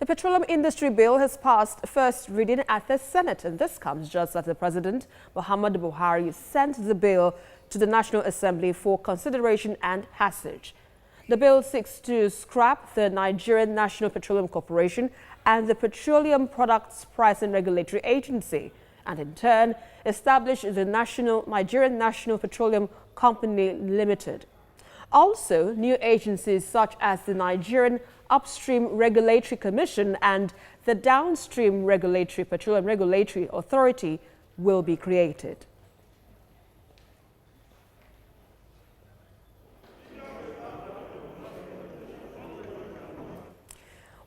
The Petroleum Industry Bill has passed first reading at the Senate, and this comes just as the President, Muhammadu Buhari, sent the bill to the National Assembly for consideration and passage. The bill seeks to scrap the Nigerian National Petroleum Corporation and the Petroleum Products Pricing Regulatory Agency, and in turn establish the Nigerian National Petroleum Company Limited. Also, new agencies such as the Nigerian Upstream Regulatory Commission and the Downstream Petroleum Regulatory Authority will be created.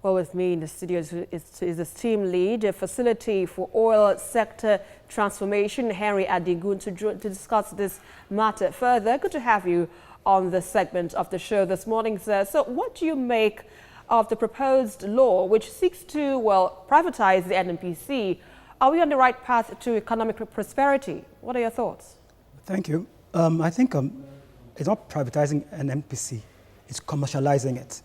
Well, with me in the studio is the team lead, a facility for oil sector transformation, Henry Adigun, to discuss this matter further. Good to have you on the segment of the show this morning, sir. So what do you make of the proposed law which seeks to, well, privatize the NNPC? Are we on the right path to economic prosperity? What are your thoughts? Thank you. I think it's not privatizing NNPC, it's commercializing it.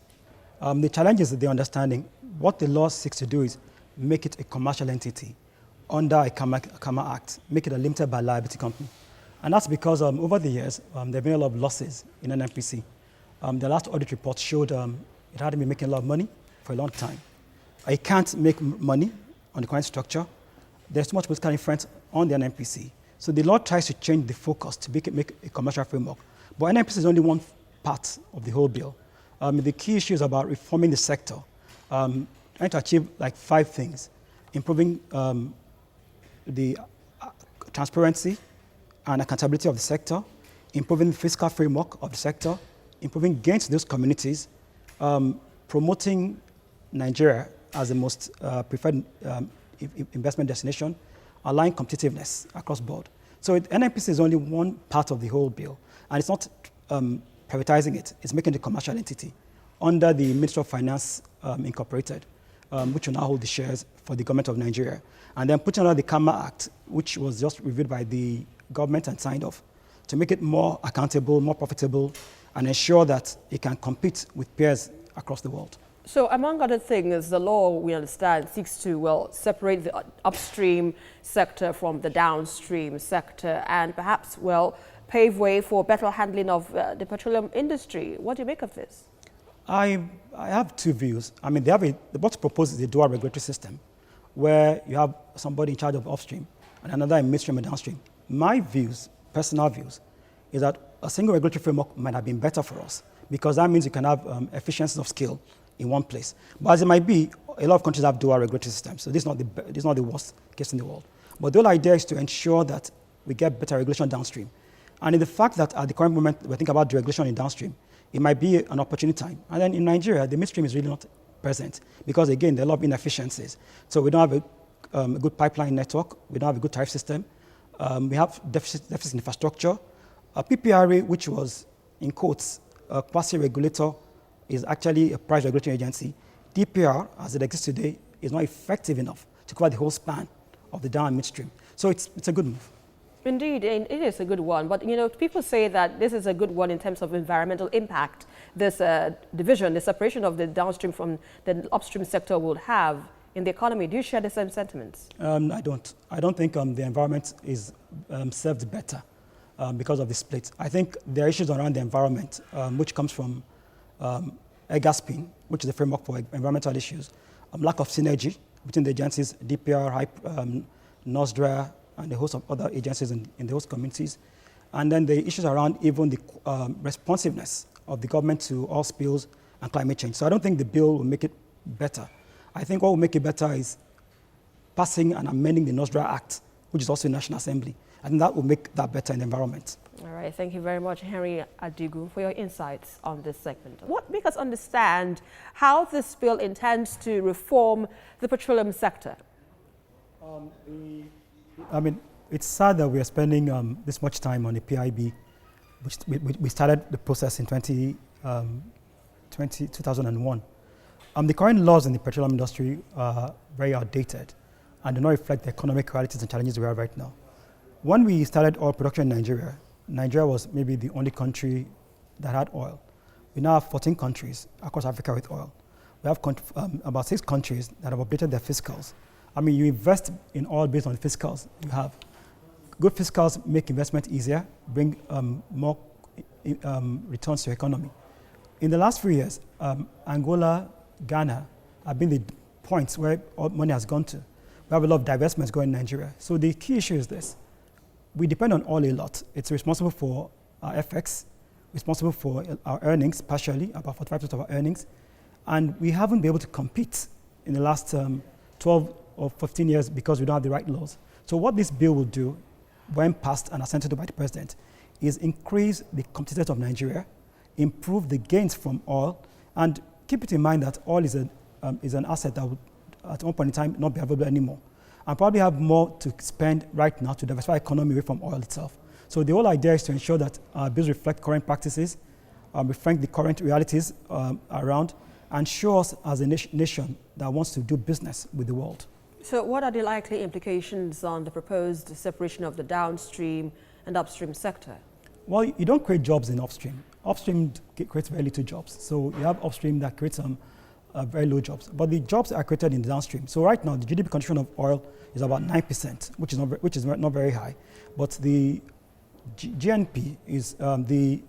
The challenge is the understanding. What the law seeks to do is make it a commercial entity under a CAMA Act, make it a limited by liability company. And that's because over the years, there have been a lot of losses in NNPC. The last audit report showed it hadn't been making a lot of money for a long time. It can't make money on the current structure. There's too much political influence on the NNPC. So the law tries to change the focus to make a commercial framework. But NNPC is only one part of the whole bill. The key issue is about reforming the sector, trying to achieve like 5 things: improving the transparency and accountability of the sector, improving the fiscal framework of the sector, improving gains to those communities, promoting Nigeria as the most preferred investment destination, allowing competitiveness across board. So NNPC is only one part of the whole bill, and it's not privatizing it, it's making it a commercial entity under the Ministry of Finance Incorporated, which will now hold the shares for the government of Nigeria, and then putting under the CAMA Act, which was just reviewed by the government and signed off, to make it more accountable, more profitable, and ensure that it can compete with peers across the world. So among other things, the law, we understand, seeks to, well, separate the upstream sector from the downstream sector and perhaps, well, pave way for better handling of the petroleum industry. What do you make of this? I have 2 views. I mean, what's proposed is a dual regulatory system where you have somebody in charge of upstream and another in midstream and downstream. My views, personal views, is that a single regulatory framework might have been better for us because that means you can have efficiencies of scale in one place. But as it might be, a lot of countries have dual regulatory systems, so this is not the worst case in the world. But the whole idea is to ensure that we get better regulation downstream. And in the fact that at the current moment we think about deregulation in downstream, it might be an opportunity time. And then in Nigeria, the midstream is really not present because, again, there are a lot of inefficiencies. So we don't have a good pipeline network. We don't have a good tariff system. We have deficit in infrastructure. PPRA, which was, in quotes, a quasi-regulator, is actually a price regulatory agency. DPR, as it exists today, is not effective enough to cover the whole span of the down and midstream. So it's a good move. Indeed, it is a good one. But, you know, people say that this is a good one in terms of environmental impact. This division, the separation of the downstream from the upstream sector will have in the economy. Do you share the same sentiments? I don't. I don't think the environment is served better because of the split. I think there are issues around the environment, which comes from EGASPIN, which is the framework for environmental issues, lack of synergy between the agencies, DPR, NOSDRA, and a host of other agencies in the host communities. And then the issues around even the responsiveness of the government to oil spills and climate change. So I don't think the bill will make it better. I think what will make it better is passing and amending the NOSDRA Act, which is also in National Assembly. I think that will make that better in the environment. All right, thank you very much, Henry Adigun, for your insights on this segment. What makes us understand how this bill intends to reform the petroleum sector? I mean, it's sad that we are spending this much time on the PIB, which we started the process in 2001. The current laws in the petroleum industry are very outdated and do not reflect the economic realities and challenges we have right now. When we started oil production in Nigeria, Nigeria was maybe the only country that had oil. We now have 14 countries across Africa with oil. We have about 6 countries that have updated their fiscals. I mean, you invest in oil based on fiscals you have. Good fiscals make investment easier, bring more returns to your economy. In the last few years, Angola, Ghana have been the points where all money has gone to. We have a lot of divestments going in Nigeria. So the key issue is this. We depend on oil a lot. It's responsible for our FX, responsible for our earnings, partially, about 45% of our earnings. And we haven't been able to compete in the last 12 or 15 years because we don't have the right laws. So what this bill will do, when passed and assented by the president, is increase the competitiveness of Nigeria, improve the gains from oil, and keep it in mind that oil is an asset that will, at one point in time, not be available anymore, and probably have more to spend right now to diversify economy away from oil itself. So the whole idea is to ensure that our bills reflect current practices, reflect the current realities around, and show us as a nation that wants to do business with the world. So what are the likely implications on the proposed separation of the downstream and upstream sector? Well, you don't create jobs in upstream. Upstream creates very little jobs. So you have upstream that creates very low jobs. But the jobs are created in the downstream. So right now, the GDP contribution of oil is about 9%, which is not very high. But the GNP is the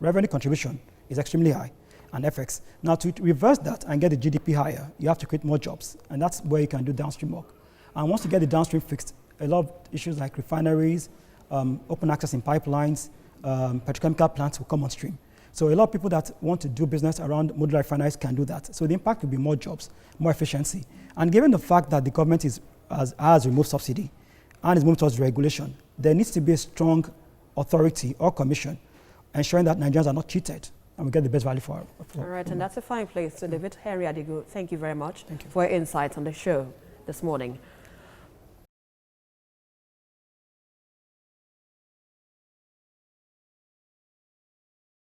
revenue contribution is extremely high, and FX. Now, to reverse that and get the GDP higher, you have to create more jobs, and that's where you can do downstream work. And once you get the downstream fixed, a lot of issues like refineries, open access in pipelines, petrochemical plants will come on stream. So a lot of people that want to do business around modular refineries can do that. So the impact will be more jobs, more efficiency. And given the fact that the government has removed subsidy and is moving towards regulation, there needs to be a strong authority or commission ensuring that Nigerians are not cheated and we get the best value for All right, and that's a fine place to leave it. Henry Adigo, thank you very much for your insights on the show this morning.